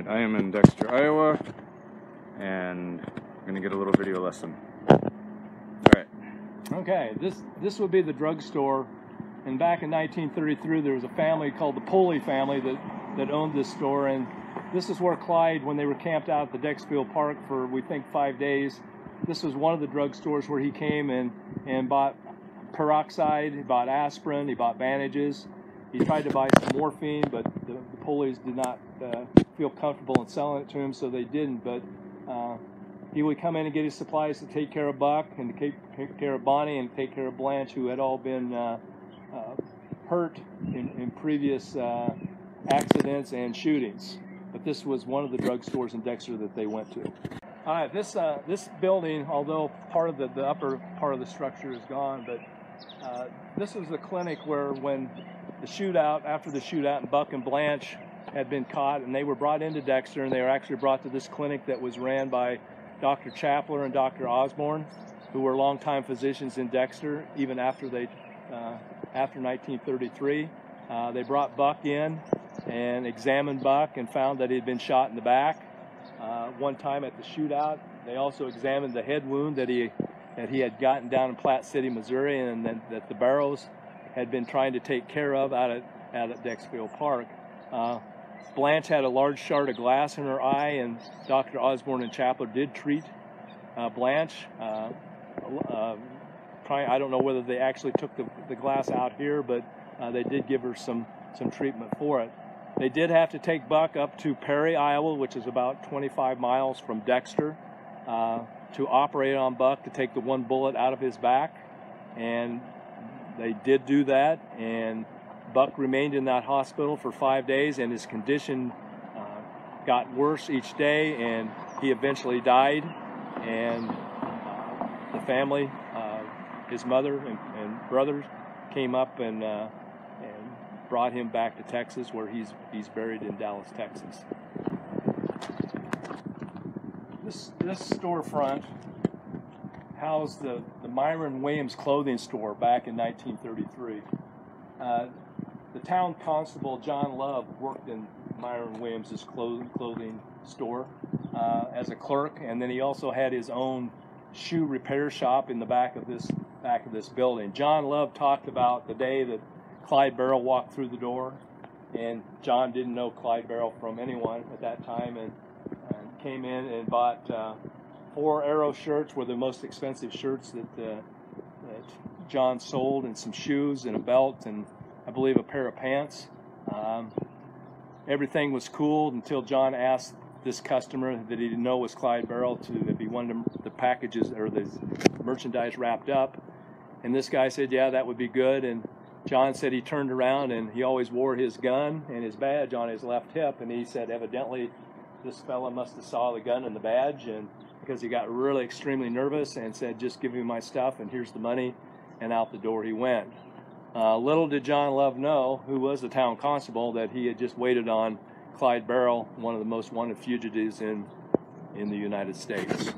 Alright, I am in Dexter, Iowa, and I'm going to get a little video lesson. Alright. Okay, this would be the drugstore, and back in 1933 there was a family called the Pulley family that owned this store, and this is where Clyde, when they were camped out at the Dexfield Park for, we think, 5 days, this was one of the drugstores where he came and bought peroxide, he bought aspirin, he bought bandages. He tried to buy some morphine, but the Pulleys did not feel comfortable in selling it to him, so they didn't. But he would come in and get his supplies to take care of Buck and to take care of Bonnie and take care of Blanche, who had all been hurt in previous accidents and shootings. But this was one of the drugstores in Dexter that they went to. All right, this building, although part of the upper part of the structure is gone, but this was the clinic where, when the shootout, after the shootout, and Buck and Blanche had been caught, and they were brought into Dexter, and they were actually brought to this clinic that was ran by Dr. Chapler and Dr. Osborne, who were longtime physicians in Dexter, even after 1933. They brought Buck in and examined Buck and found that he had been shot in the back. One time at the shootout, they also examined the head wound that he had gotten down in Platte City, Missouri, and then that the Barrows had been trying to take care of out at Dexfield Park. Blanche had a large shard of glass in her eye, and Dr. Osborne and Chapler did treat Blanche. I don't know whether they actually took the glass out here, but they did give her some treatment for it. They did have to take Buck up to Perry, Iowa, which is about 25 miles from Dexter, to operate on Buck, to take the one bullet out of his back. And they did do that, and Buck remained in that hospital for 5 days, and his condition got worse each day, and he eventually died. And the family, his mother and brothers, came up and brought him back to Texas, where he's buried in Dallas, Texas. This storefront housed the Myron Williams clothing store back in 1933. The town constable, John Love, worked in Myron Williams's clothing store as a clerk, and then he also had his own shoe repair shop in the back of this building. John Love talked about the day that Clyde Barrow walked through the door, and John didn't know Clyde Barrow from anyone at that time, and came in and bought 4 Arrow shirts, were the most expensive shirts that John sold, and some shoes and a belt and I believe a pair of pants. Everything was cool until John asked this customer that he didn't know was Clyde Barrow if he wanted the packages or the merchandise wrapped up, and this guy said, yeah, that would be good. And John said he turned around and he always wore his gun and his badge on his left hip, and he said evidently this fella must have saw the gun and the badge, and because he got really extremely nervous and said, just give me my stuff and here's the money, and out the door he went. Little did John Love know, who was the town constable, that he had just waited on Clyde Barrow, one of the most wanted fugitives in the United States.